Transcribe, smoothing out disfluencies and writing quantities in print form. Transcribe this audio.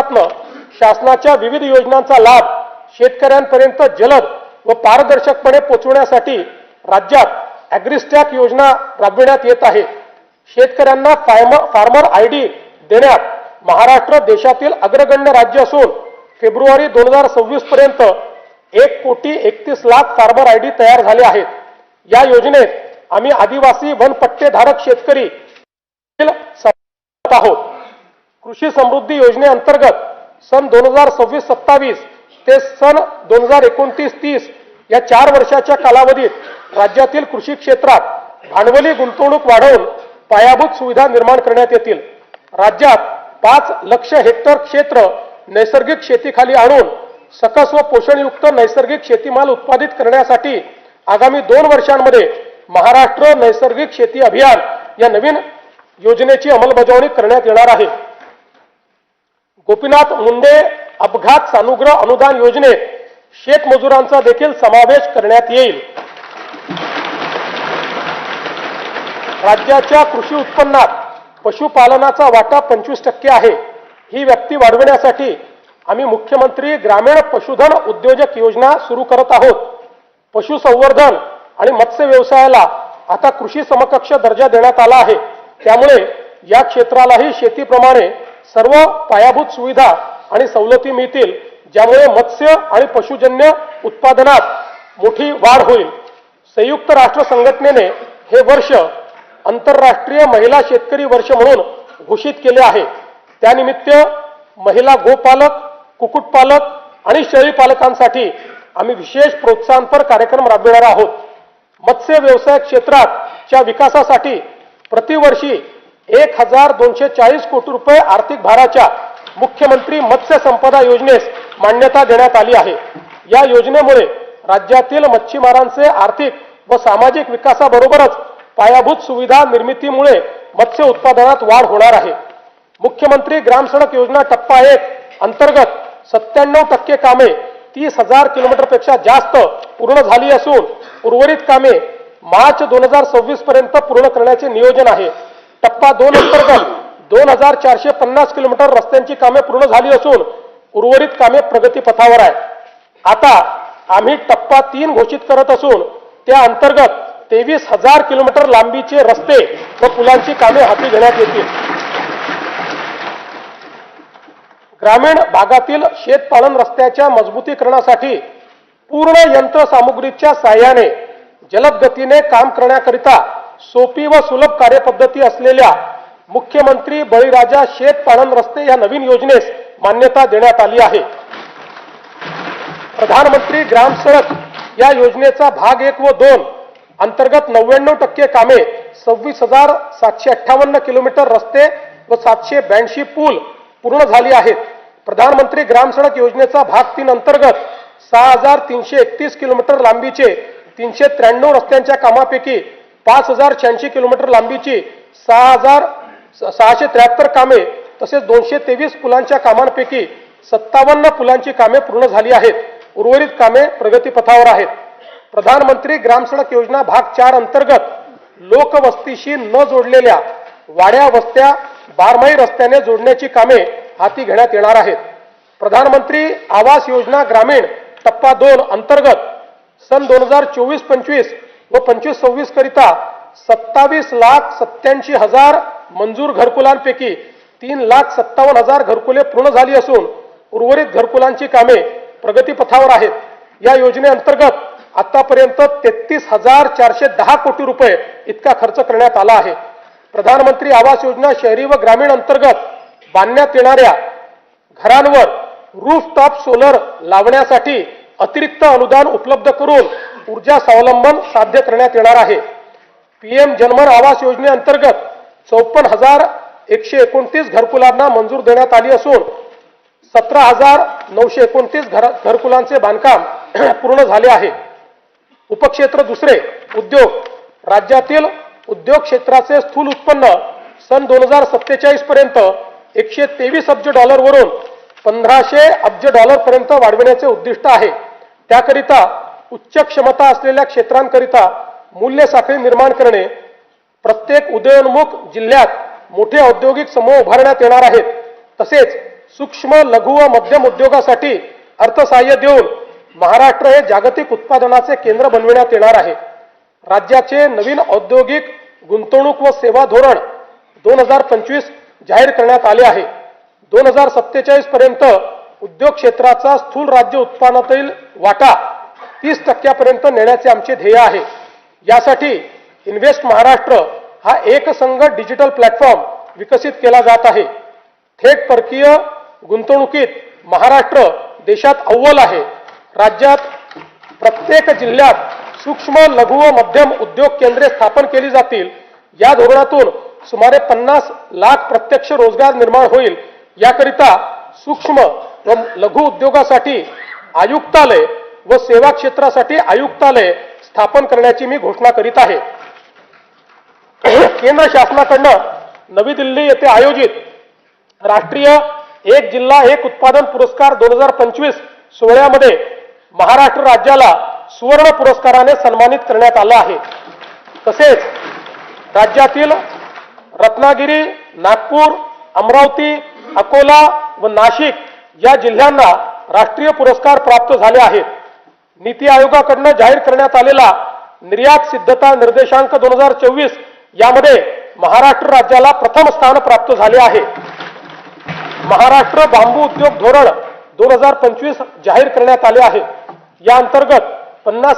माध्यमातून शासनाच्या विविध योजनांचा लाभ शेतकऱ्यांपर्यंत जलद व पारदर्शकपणे पोहोचवण्यासाठी राज्यात ॲग्रिस्टॅक योजना राबविण्यात येत आहे। शेतकऱ्यांना फार्मर आयडी देण्यात महाराष्ट्र देशातील अग्रगण्य राज्य असून फेब्रुवारी 2026 पर्यंत 1,31,00,000 फार्मर आयडी तयार झाले आहेत। या योजनेत आम्ही आदिवासी वनपट्टेधारक शेतकरी आहोत। कृषी समृद्धी योजनेअंतर्गत सन 2026-27 ते सन 2029-30 या 4 वर्षाच्या कालावधीत राज्यातील कृषी क्षेत्रात भांडवली गुंतवणूक वाढवून पायाभूत सुविधा निर्माण करण्यात येतील। राज्यात 5 लाख हेक्टर क्षेत्र नैसर्गिक शेतीखाली आणून सकस व पोषणयुक्त नैसर्गिक शेतीमाल उत्पादित करण्यासाठी आगामी 2 वर्षांमध्ये महाराष्ट्र नैसर्गिक शेती अभियान या नवीन योजनेची अंमलबजावणी करण्यात येणार आहे। गोपीनाथ मुंडे अपघात सानुग्रह अनुदान योजनेत शेतमजुरांचा देखील समावेश करण्यात येईल। राज्याच्या कृषी उत्पन्नात पशुपालनाचा वाटा 25% आहे। ही व्याप्ती वाढविण्यासाठी आम्ही मुख्यमंत्री ग्रामीण पशुधन उद्योजक योजना सुरू करत आहोत। पशुसंवर्धन आणि मत्स्य व्यवसायाला आता कृषी समकक्ष दर्जा देण्यात आला आहे। त्यामुळे या क्षेत्रालाही शेतीप्रमाणे सर्व पायाभूत सुविधा आणि सवलती मिळतील, ज्यामुळे मत्स्य आणि पशुजन्य उत्पादनात मोठी वाढ होईल। संयुक्त राष्ट्र संघटनेने हे वर्ष आंतरराष्ट्रीय महिला शेतकरी वर्ष म्हणून घोषित केले आहे। त्यानिमित्त महिला गोपालक, कुक्कुटपालक आणि शेळीपालकांसाठी आम्ही विशेष प्रोत्साहनपर कार्यक्रम राबविणार आहोत। मत्स्य व्यवसाय क्षेत्राच्या विकासासाठी प्रतिवर्षी 1,240 कोटी रुपये आर्थिक भाराच्या मुख्यमंत्री मत्स्य संपदा योजनेस मान्यता देण्यात आली आहे। या योजनेमुळे राज्यातील मच्छीमारांचे आर्थिक व सामाजिक विकासाबरोबरच पायाभूत सुविधा निर्मितीमुळे मत्स्य उत्पादनात वाढ होणार आहे। मुख्यमंत्री ग्राम सडक योजना टप्पा 1 अंतर्गत 97% कामे 30,000 किलोमीटरपेक्षा जास्त पूर्ण झाली असून उर्वरित कामे मार्च 2026 पर्यंत पूर्ण करण्याचे नियोजन आहे। टप्पा 2 अंतर्गत 2,450 किलोमीटर रस्त्यांची कामे पूर्ण झाली असून उर्वरित कामे प्रगतीपथावर आहे। आता आम्ही टप्पा 3 घोषित करत असून त्या अंतर्गत 23,000 किलोमीटर लांबीचे रस्ते व पुलांची कामे हाती घेण्यात येतील। ग्रामीण भागातील शेतपालन रस्त्याच्या मजबूतीकरणासाठी पूर्ण यंत्रसामुग्रीच्या सहाय्याने जलद गतीने काम करण्याकरिता सोपी व सुलभ कार्यपद्धती असलेल्या मुख्यमंत्री बळीराजा शेतपालन रस्ते या नवीन योजनेस मान्यता देण्यात आली आहे। प्रधानमंत्री ग्राम सडक या योजनेचा भाग 1 व 2 अंतर्गत 99% कामे 26,758 किलोमीटर रस्ते व 782 पूल पूर्ण झाली आहेत। प्रधानमंत्री ग्राम सडक योजनेचा भाग 3 अंतर्गत 6,331 किलोमीटर लांबीचे 393 रस्त्यांच्या कामापैकी 5,086 किलोमीटर लांबीची 6,673 कामे तसेच 223 पुलांच्या कामांपैकी 57 पुलांची कामे पूर्ण झाली आहेत। उर्वरित कामे प्रगतीपथावर आहेत। प्रधानमंत्री ग्राम सडक योजना भाग 4 अंतर्गत लोकवस्तीशी न जोडलेल्या वाड्या वस्त्या बारमाही रस्त्याने जोडण्याची कामे हाती घेण्यात येणार आहेत। प्रधानमंत्री आवास योजना ग्रामीण टप्पा 2 अंतर्गत सन 2024-25 व 25-26 करिता 27,87,000 मंजूर घरकुलांपैकी 3,57,000 घरकुले पूर्ण झाली असून उर्वरित घरकुलांची कामे प्रगतीपथावर आहेत। या योजनेअंतर्गत आतापर्यंत 33,410 कोटी रुपये इतका खर्च करण्यात आला आहे। प्रधानमंत्री आवास योजना शहरी व ग्रामीण अंतर्गत बांधण्यात येणाऱ्या घरांवर रूफटॉप सोलर लावण्यासाठी अतिरिक्त अनुदान उपलब्ध करून ऊर्जा स्वावलंबन साध्य करण्यात येणार आहे। पीएम जन्मन आवास योजनेअंतर्गत 54,129 घरकुलांना मंजूर देण्यात आली असून 17,929 घरकुलांचे बांधकाम पूर्ण झाले आहे। उपक्षेत्र 2 उद्योग राज्यातील उद्योग क्षेत्राचे स्थूल उत्पन्न सन 2047 पर्यंत 123 अब्ज डॉलरवरून 1500 अब्ज डॉलर पर्यंत वाढविण्याचे उद्दिष्ट आहे। त्याकरिता उच्च क्षमता असलेल्या क्षेत्रांकरिता मूल्य साखळी निर्माण करणे, प्रत्येक उदयोन्मुख जिल्ह्यात मोठे औद्योगिक समूह उभारण्यात येणार आहेत। तसेच सूक्ष्म लघु व मध्यम उद्योगासाठी अर्थसहाय्य देऊन महाराष्ट्र हे जागतिक उत्पादनाचे केंद्र बनविण्यात येणार आहे. राज्याचे नवीन औद्योगिक गुंतवणूक व सेवा धोरण 2025 जाहीर करण्यात आले आहे. 2047 पर्यंत उद्योग क्षेत्राचा स्थूल राज्य उत्पन्नातील वाटा 30% नेण्याचे आमचे ध्येय आहे. यासाठी इन्व्हेस्ट महाराष्ट्र हा एकसंघ डिजिटल प्लॅटफॉर्म विकसित केला जात आहे. थेट परकीय गुंतवणुकीत महाराष्ट्र देशात अव्वल आहे. राज्यात प्रत्येक जिल्ह्यात सूक्ष्म लघु व मध्यम उद्योग केंद्रे स्थापन केली जातील. या धोरणातून सुमारे 50 लाख प्रत्यक्ष रोजगार निर्माण होईल. याकरिता सूक्ष्म व लघु उद्योगासाठी आयुक्तालय व सेवा क्षेत्रासाठी आयुक्तालय स्थापन करण्याची मी घोषणा करीत आहे. केंद्र शासनाकडून नवी दिल्ली येथे आयोजित राष्ट्रीय एक जिल्हा एक उत्पादन पुरस्कार 2025 सोहळ्यामध्ये महाराष्ट्र राज्याला सुवर्ण पुरस्काराने सन्मानित करण्यात आलं आहे. तसेच राज्यातील रत्नागिरी, नागपूर, अमरावती, अकोला व नाशिक या जिल्ह्यांना राष्ट्रीय पुरस्कार प्राप्त झाले आहेत. नीती आयोगाकडून जाहीर करण्यात आलेला निर्यात सिद्धता निर्देशांक 2024 यामध्ये महाराष्ट्र राज्याला प्रथम स्थान प्राप्त झाले आहे. महाराष्ट्र बांबू उद्योग धोरण 2025 जाहीर करण्यात आले आहे. या अंतर्गत 50